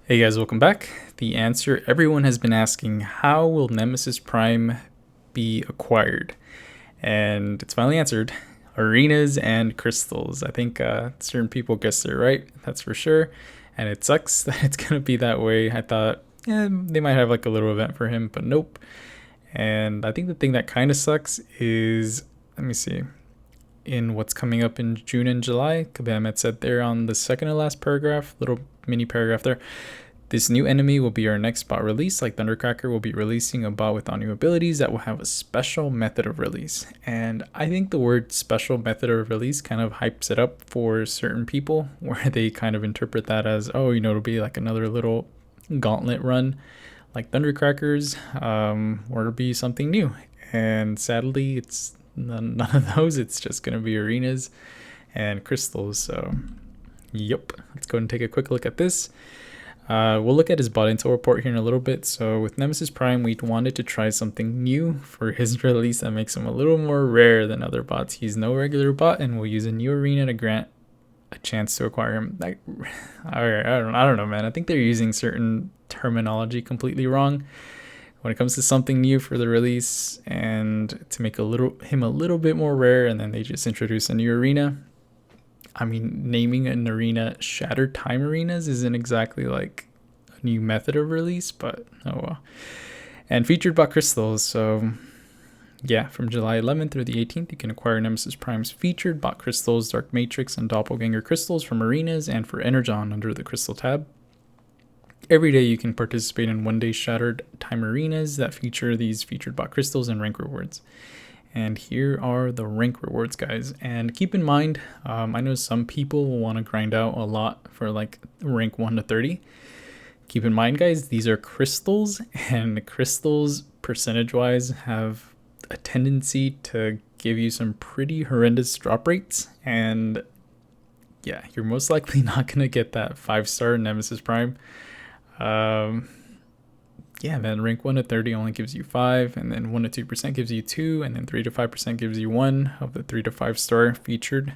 Hey guys, welcome back. The answer everyone has been asking, how will Nemesis Prime be acquired? And it's finally answered. Arenas and crystals. I think certain people guessed it right, that's for sure. And it sucks that it's going to be that way. I thought, they might have like a little event for him, but nope. And I think the thing that kind of sucks is, let me see, in what's coming up in June and July, Kabam had said there on the second to last paragraph, little mini paragraph there, this new enemy will be our next bot release. Like Thundercracker will be releasing a bot with all new abilities that will have a special method of release. And I think the word special method of release kind of hypes it up for certain people, where they kind of interpret that as, oh, it'll be like another little gauntlet run like Thundercrackers, or it'll be something new. And sadly, it's none of those. It's just going to be arenas and crystals. So, yep. Let's go ahead and take a quick look at this. We'll look at his bot intel report here in a little bit. So with Nemesis Prime, we wanted to try something new for his release that makes him a little more rare than other bots. He's no regular bot, and we'll use a new arena to grant a chance to acquire him. I don't know, man. I think they're using certain terminology completely wrong when it comes to something new for the release, and to make him a little bit more rare, and then they just introduce a new arena. I mean, naming an arena Shattered Time Arenas isn't exactly like a new method of release, but oh well. And featured bot crystals. So yeah, from July 11th through the 18th, you can acquire Nemesis Prime's featured bot crystals, Dark Matrix, and Doppelganger crystals from arenas and for Energon under the crystal tab. Every day you can participate in one-day Shattered Time Arenas that feature these featured bot crystals and rank rewards. And here are the rank rewards, guys. And keep in mind, I know some people will want to grind out a lot for like rank 1 to 30. Keep in mind, guys, these are crystals, and crystals percentage-wise have a tendency to give you some pretty horrendous drop rates. And yeah, you're most likely not going to get that 5-star Nemesis Prime. Yeah, man, rank 1 to 30 only gives you 5, and then 1 to 2% gives you 2, and then 3 to 5% gives you 1 of the 3 to 5 star featured.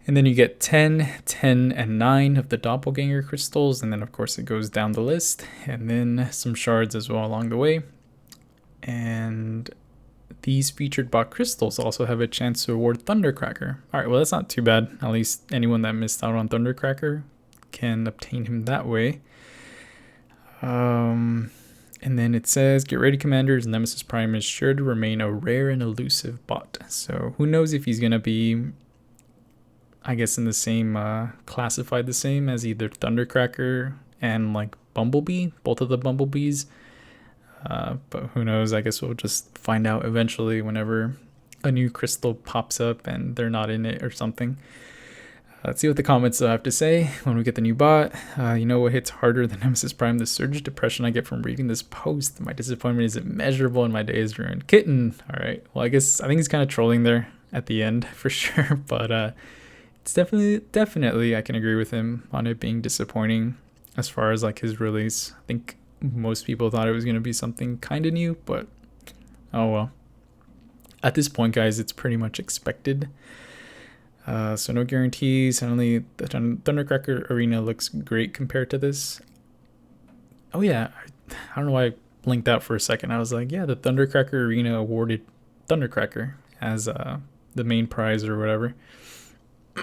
And then you get 10, 10, and 9 of the Doppelganger crystals, and then of course it goes down the list, and then some shards as well along the way. And these featured bot crystals also have a chance to award Thundercracker. Alright, well that's not too bad. At least anyone that missed out on Thundercracker can obtain him that way. And then it says, get ready, commanders. Nemesis Prime is sure to remain a rare and elusive bot. So who knows if he's going to be, I guess, in the same, classified the same as either Thundercracker and like Bumblebee, both of the Bumblebees. But who knows? I guess we'll just find out eventually whenever a new crystal pops up and they're not in it or something. Let's see what the comments have to say when we get the new bot. You know what hits harder than Nemesis Prime? The surge of depression I get from reading this post. My disappointment is immeasurable and my day is ruined. Kitten. All right. Well, I think he's kind of trolling there at the end for sure. But it's definitely I can agree with him on it being disappointing as far as like his release. I think most people thought it was going to be something kind of new, but oh well. At this point, guys, it's pretty much expected. So no guarantees. Suddenly the Thundercracker arena looks great compared to this. Oh yeah, I don't know why I blinked out for a second. I was like, yeah, the Thundercracker arena awarded Thundercracker as the main prize or whatever.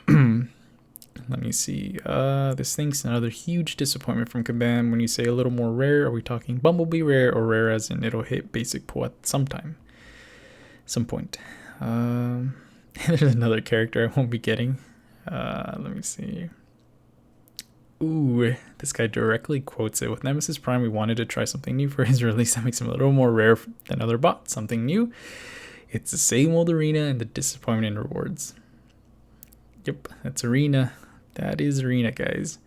Let me see. This thing's another huge disappointment from Kabam. When you say a little more rare, are we talking Bumblebee rare or rare as in it'll hit basic pull at some point? There's another character I won't be getting. Let me see. Ooh, this guy directly quotes it. With Nemesis Prime, we wanted to try something new for his release that makes him a little more rare than other bots. Something new. It's the same old arena and the disappointment in rewards. Yep, that's arena. That is arena, guys.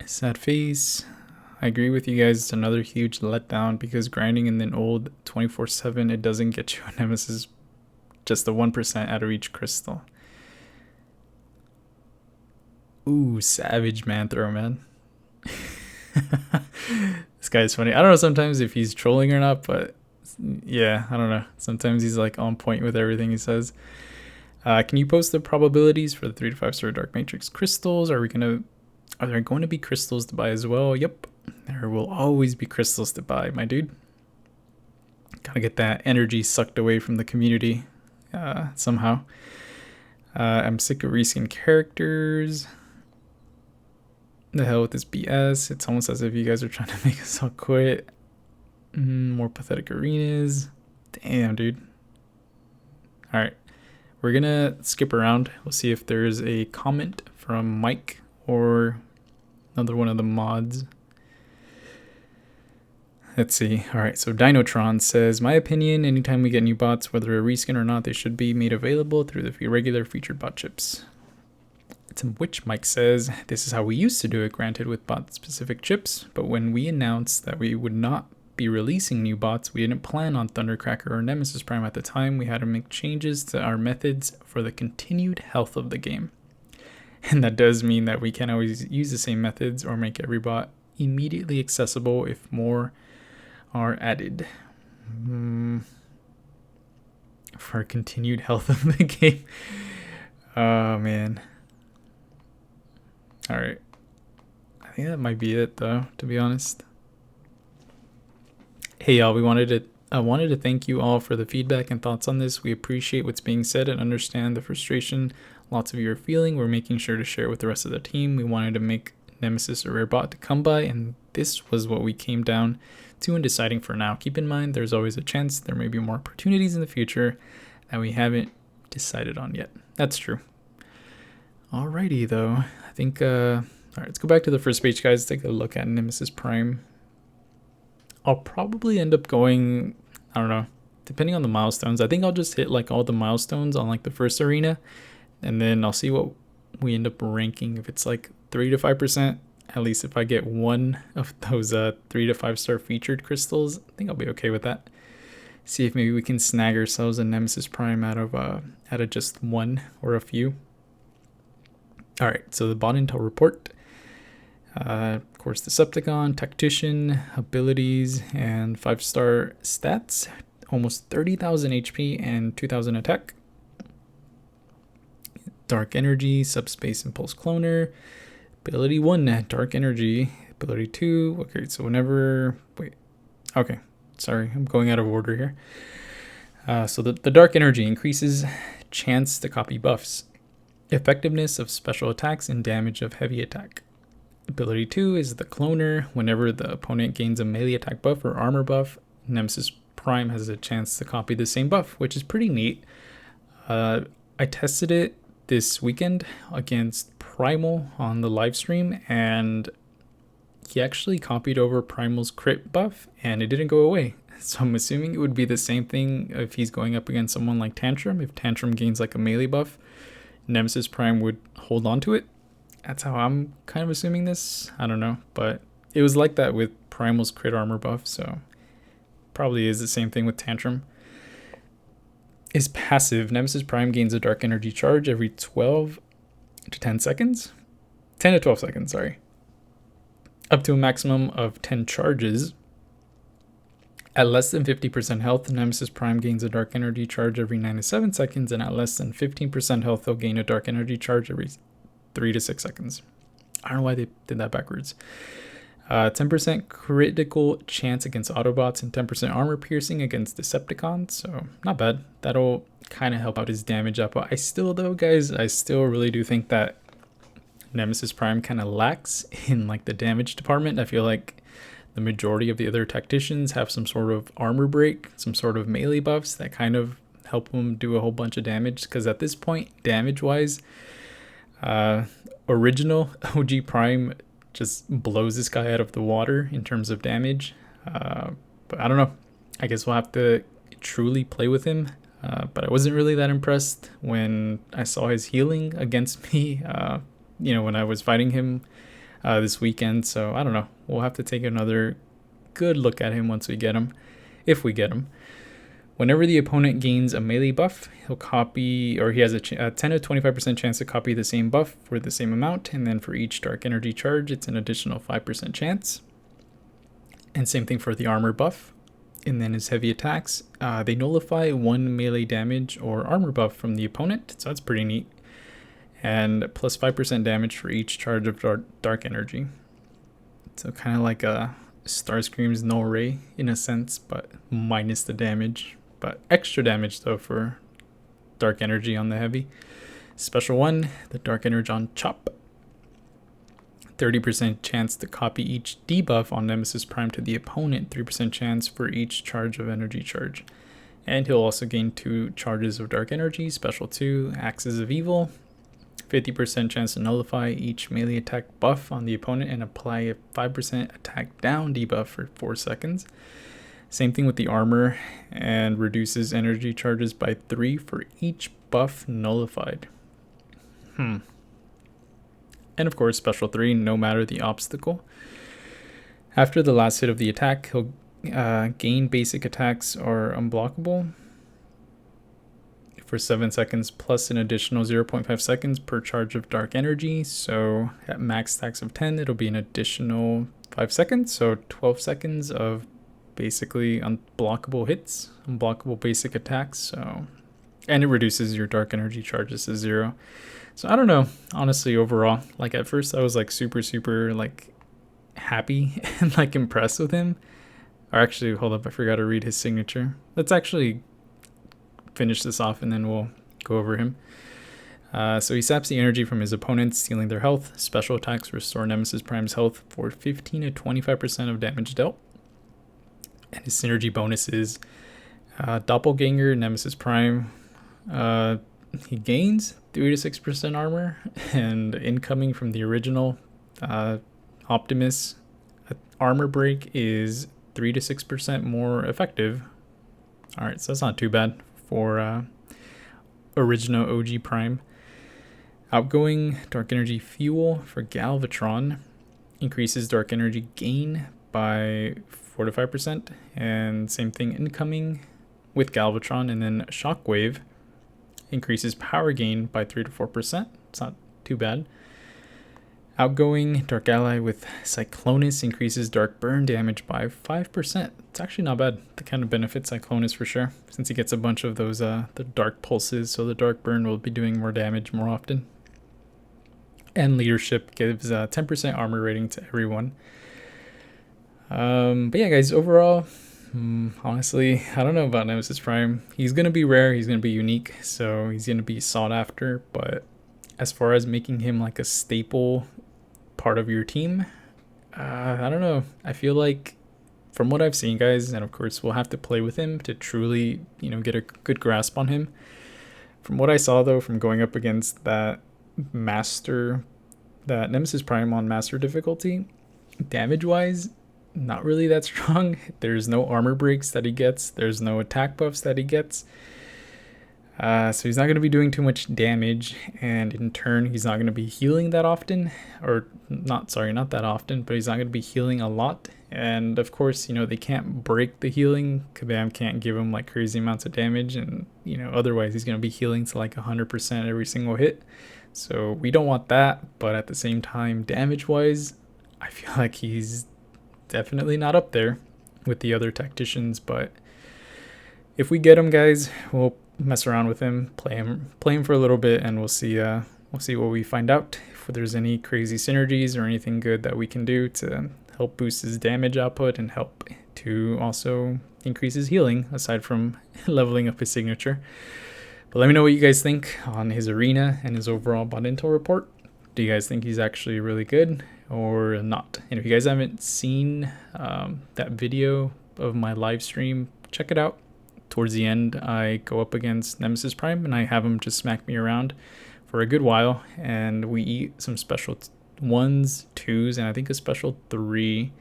Sad face. I agree with you guys. It's another huge letdown because grinding in the old 24/7, it doesn't get you a Nemesis, just the 1% out of each crystal. Ooh, savage man throw, man. This guy's funny. I don't know sometimes if he's trolling or not, but yeah, I don't know. Sometimes he's like on point with everything he says. Can you post the probabilities for the 3 to 5 star Dark Matrix crystals? Are there going to be crystals to buy as well? Yep, there will always be crystals to buy, my dude. Gotta get that energy sucked away from the community somehow. I'm sick of reskin characters. The hell with this BS. It's almost as if you guys are trying to make us all quit. More pathetic arenas. Damn, dude. Alright. We're gonna skip around. We'll see if there's a comment from Mike or another one of the mods. Let's see. Alright, so Dinotron says, my opinion, anytime we get new bots, whether a reskin or not, they should be made available through the regular featured bot chips. It's which Mike says, this is how we used to do it, granted with bot-specific chips, but when we announced that we would not be releasing new bots, we didn't plan on Thundercracker or Nemesis Prime at the time. We had to make changes to our methods for the continued health of the game. And that does mean that we can't always use the same methods or make every bot immediately accessible if more are added. For continued health of the game. Oh, man. Alright. I think that might be it, though, to be honest. Hey y'all, I wanted to thank you all for the feedback and thoughts on this. We appreciate what's being said and understand the frustration lots of you are feeling. We're making sure to share it with the rest of the team. We wanted to make Nemesis a rare bot to come by, and this was what we came down to in deciding for now. Keep in mind, there's always a chance there may be more opportunities in the future that we haven't decided on yet. That's true. Alrighty though, I think, alright, let's go back to the first page, guys. Take a look at Nemesis Prime. I'll probably end up going, I don't know, depending on the milestones. I think I'll just hit like all the milestones on like the first arena, and then I'll see what we end up ranking. If it's like 3 to 5%, at least if I get one of those 3 to 5 star featured crystals, I think I'll be okay with that. See if maybe we can snag ourselves a Nemesis Prime out of just one or a few. All right, so the bot intel report. Of course, Decepticon, Tactician, abilities, and 5-star stats. Almost 30,000 HP and 2,000 attack. Dark Energy, Subspace Impulse Cloner. Ability 1, Dark Energy. Ability 2, okay, so whenever... Wait, okay, sorry, I'm going out of order here. So the Dark Energy increases chance to copy buffs. Effectiveness of special attacks and damage of heavy attack. Ability 2 is the Cloner. Whenever the opponent gains a melee attack buff or armor buff, Nemesis Prime has a chance to copy the same buff, which is pretty neat. I tested it this weekend against Primal on the live stream, and he actually copied over Primal's crit buff, and it didn't go away. So I'm assuming it would be the same thing if he's going up against someone like Tantrum. If Tantrum gains like a melee buff, Nemesis Prime would hold on to it. That's how I'm kind of assuming this. I don't know, but it was like that with Primal's crit armor buff, so probably is the same thing with Tantrum. Is passive. Nemesis Prime gains a Dark Energy charge every 12 to 10 seconds. 10 to 12 seconds, sorry. Up to a maximum of 10 charges. At less than 50% health, Nemesis Prime gains a Dark Energy charge every 9 to 7 seconds, and at less than 15% health, they'll gain a Dark Energy charge every 3 to 6 seconds. I don't know why they did that backwards. 10% critical chance against Autobots and 10% armor piercing against Decepticons, so not bad. That'll kind of help out his damage up. But I still really do think that Nemesis Prime kind of lacks in like the damage department. I feel like the majority of the other tacticians have some sort of armor break, some sort of melee buffs that kind of help him do a whole bunch of damage, because at this point, damage-wise, original OG Prime just blows this guy out of the water in terms of damage. But I don't know. I guess we'll have to truly play with him. But I wasn't really that impressed when I saw his healing against me, when I was fighting him this weekend. So I don't know. We'll have to take another good look at him once we get him, if we get him. Whenever the opponent gains a melee buff, he'll copy, or he has a 10 to 25% chance to copy the same buff for the same amount. And then for each Dark Energy charge, it's an additional 5% chance. And same thing for the armor buff. And then his heavy attacks, they nullify 1 melee damage or armor buff from the opponent, so that's pretty neat. And plus 5% damage for each charge of dark energy. So kind of like a Starscream's No Ray in a sense, but minus the damage. But extra damage though for dark energy on the heavy. Special 1, the dark energy on Chop. 30% chance to copy each debuff on Nemesis Prime to the opponent, 3% chance for each charge of energy charge. And he'll also gain 2 charges of dark energy. Special 2, Axes of Evil. 50% chance to nullify each melee attack buff on the opponent and apply a 5% attack down debuff for 4 seconds. Same thing with the armor, and reduces energy charges by 3 for each buff nullified. And of course, special 3, no matter the obstacle. After the last hit of the attack, he'll gain basic attacks are unblockable for 7 seconds plus an additional 0.5 seconds per charge of dark energy. So at max stacks of 10, it'll be an additional 5 seconds. So 12 seconds of basically unblockable hits, unblockable basic attacks. So, and it reduces your dark energy charges to 0. So I don't know, honestly, overall, like at first I was like super like happy and like impressed with him. Or actually, hold up, I forgot to read his signature. Let's actually finish this off and then we'll go over him. So he saps the energy from his opponents, stealing their health. Special attacks restore Nemesis Prime's health for 15 to 25% of damage dealt. And his synergy bonus is Doppelganger Nemesis Prime. He gains 3 to 6% armor, and incoming from the original Optimus, armor break is 3 to 6% more effective. Alright, so that's not too bad for original OG Prime. Outgoing Dark Energy Fuel for Galvatron increases Dark Energy gain by 4 to 5%, and same thing incoming with Galvatron. And then Shockwave increases power gain by 3 to 4%. It's not too bad. Outgoing Dark Ally with Cyclonus increases Dark Burn damage by 5%. It's actually not bad. The kind of benefit Cyclonus for sure, since he gets a bunch of those the Dark Pulses, so the Dark Burn will be doing more damage more often. And Leadership gives 10% armor rating to everyone. But yeah, guys, overall, honestly, I don't know about Nemesis Prime. He's going to be rare, he's going to be unique, so he's going to be sought after, but as far as making him like a staple part of your team, I don't know. I feel like from what I've seen, guys, and of course we'll have to play with him to truly, get a good grasp on him. From what I saw though, from going up against that Nemesis Prime on Master difficulty, damage-wise, not really that strong. There's no armor breaks that he gets. There's no attack buffs that he gets. So he's not going to be doing too much damage, and in turn, he's not going to be healing that often, or not that often, but he's not going to be healing a lot. And of course, they can't break the healing. Kabam can't give him like crazy amounts of damage, and otherwise he's going to be healing to like 100% every single hit. So we don't want that, but at the same time, damage-wise, I feel like he's definitely not up there with the other tacticians. But if we get him, guys, we'll mess around with him, play him for a little bit, and we'll see what we find out, if there's any crazy synergies or anything good that we can do to help boost his damage output and help to also increase his healing, aside from leveling up his signature. But let me know what you guys think on his arena and his overall bot intel report. Do you guys think he's actually really good or not? And if you guys haven't seen that video of my live stream, check it out. Towards the end, I go up against Nemesis Prime and I have him just smack me around for a good while, and we eat some special 1s, 2s, and I think a special 3.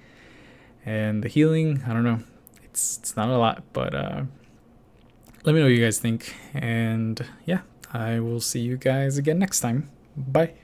And the healing, I don't know, it's not a lot, but let me know what you guys think. And yeah, I will see you guys again next time. Bye.